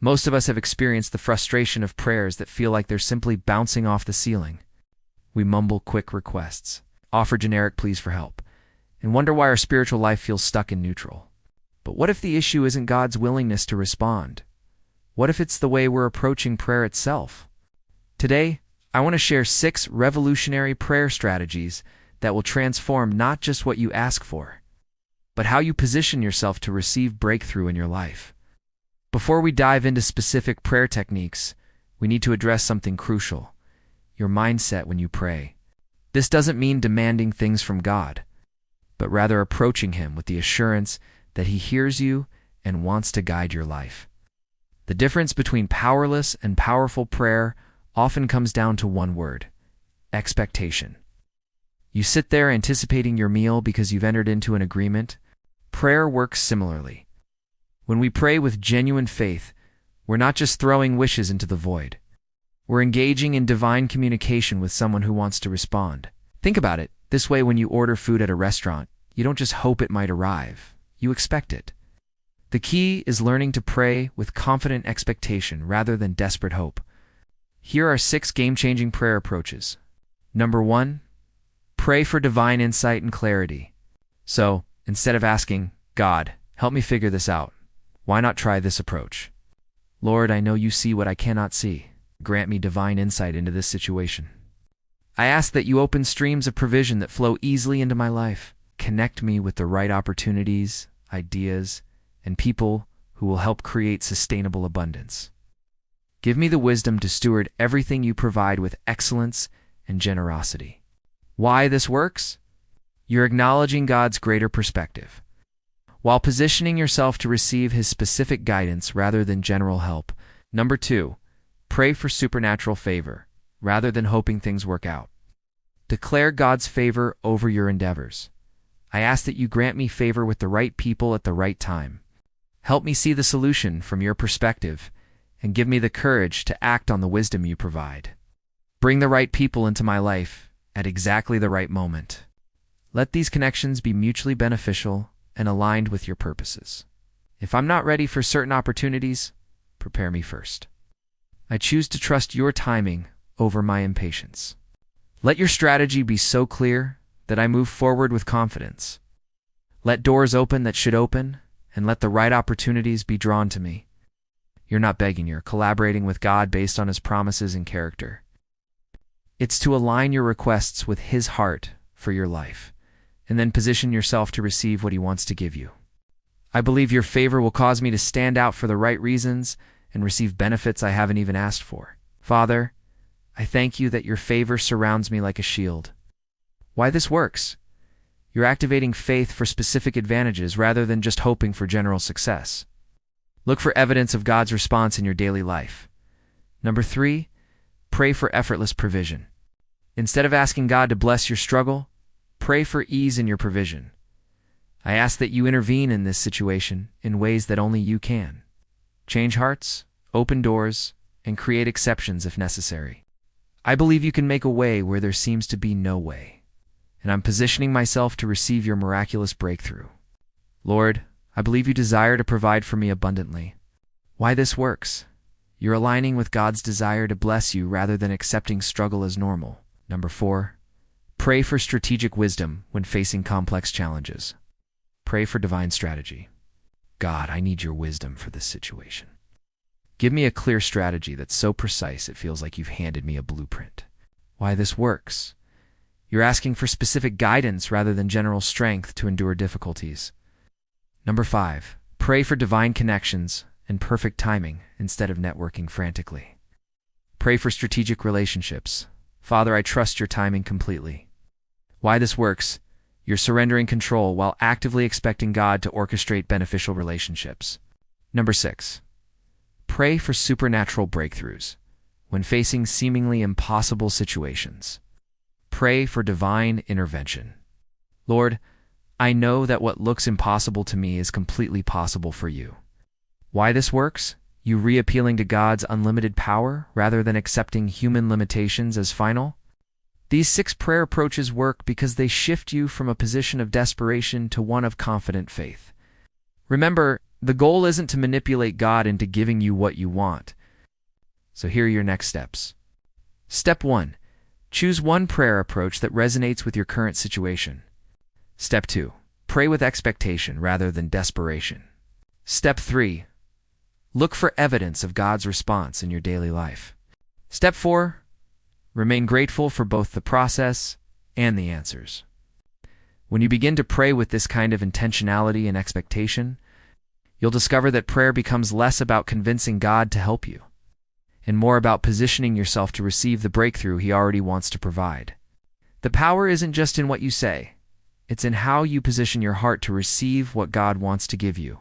Most of us have experienced the frustration of prayers that feel like they're simply bouncing off the ceiling. We mumble quick requests, offer generic pleas for help, and wonder why our spiritual life feels stuck in neutral. But what if the issue isn't God's willingness to respond? What if it's the way we're approaching prayer itself? Today, I want to share 6 revolutionary prayer strategies that will transform not just what you ask for, but how you position yourself to receive breakthrough in your life. Before we dive into specific prayer techniques, we need to address something crucial: your mindset when you pray. This doesn't mean demanding things from God, but rather approaching Him with the assurance that He hears you and wants to guide your life. The difference between powerless and powerful prayer often comes down to one word: expectation. You sit there anticipating your meal because you've entered into an agreement. Prayer works similarly. When we pray with genuine faith, we're not just throwing wishes into the void. We're engaging in divine communication with someone who wants to respond. Think about it. This way, when you order food at a restaurant, you don't just hope it might arrive. You expect it. The key is learning to pray with confident expectation rather than desperate hope. Here are 6 game-changing prayer approaches. Number 1, pray for divine insight and clarity. So, instead of asking, "God, help me figure this out," why not try this approach? Lord, I know you see what I cannot see. Grant me divine insight into this situation. I ask that you open streams of provision that flow easily into my life. Connect me with the right opportunities, ideas, and people who will help create sustainable abundance. Give me the wisdom to steward everything you provide with excellence and generosity. Why this works? You're acknowledging God's greater perspective, while positioning yourself to receive His specific guidance rather than general help. Number 2, pray for supernatural favor, rather than hoping things work out. Declare God's favor over your endeavors. I ask that you grant me favor with the right people at the right time. Help me see the solution from your perspective, and give me the courage to act on the wisdom you provide. Bring the right people into my life at exactly the right moment. Let these connections be mutually beneficial and aligned with your purposes. If I'm not ready for certain opportunities, prepare me first. I choose to trust your timing over my impatience. Let your strategy be so clear that I move forward with confidence. Let doors open that should open, and let the right opportunities be drawn to me. You're not begging, you're collaborating with God based on His promises and character. It's to align your requests with His heart for your life, and then position yourself to receive what He wants to give you. I believe your favor will cause me to stand out for the right reasons and receive benefits I haven't even asked for. Father, I thank you that your favor surrounds me like a shield. Why this works? You're activating faith for specific advantages rather than just hoping for general success. Look for evidence of God's response in your daily life. Number 3, pray for effortless provision. Instead of asking God to bless your struggle, pray for ease in your provision. I ask that you intervene in this situation in ways that only you can. Change hearts, open doors, and create exceptions if necessary. I believe you can make a way where there seems to be no way, and I'm positioning myself to receive your miraculous breakthrough. Lord, I believe you desire to provide for me abundantly. Why this works? You're aligning with God's desire to bless you rather than accepting struggle as normal. Number 4, pray for strategic wisdom when facing complex challenges. Pray for divine strategy. God, I need your wisdom for this situation. Give me a clear strategy that's so precise it feels like you've handed me a blueprint. Why this works? You're asking for specific guidance rather than general strength to endure difficulties. Number 5, pray for divine connections and perfect timing instead of networking frantically. Pray for strategic relationships. Father, I trust your timing completely. Why this works? You're surrendering control while actively expecting God to orchestrate beneficial relationships. Number 6, pray for supernatural breakthroughs when facing seemingly impossible situations. Pray for divine intervention. Lord, I know that what looks impossible to me is completely possible for you. Why this works? You reappealing to God's unlimited power rather than accepting human limitations as final? These 6 prayer approaches work because they shift you from a position of desperation to one of confident faith. Remember, The goal isn't to manipulate God into giving you what you want. So here are your next steps. Step 1. Choose one prayer approach that resonates with your current situation. Step 2. Pray with expectation rather than desperation. Step 3. Look for evidence of God's response in your daily life. Step 4. Remain grateful for both the process and the answers. When you begin to pray with this kind of intentionality and expectation, you'll discover that prayer becomes less about convincing God to help you and more about positioning yourself to receive the breakthrough He already wants to provide. The power isn't just in what you say, it's in how you position your heart to receive what God wants to give you.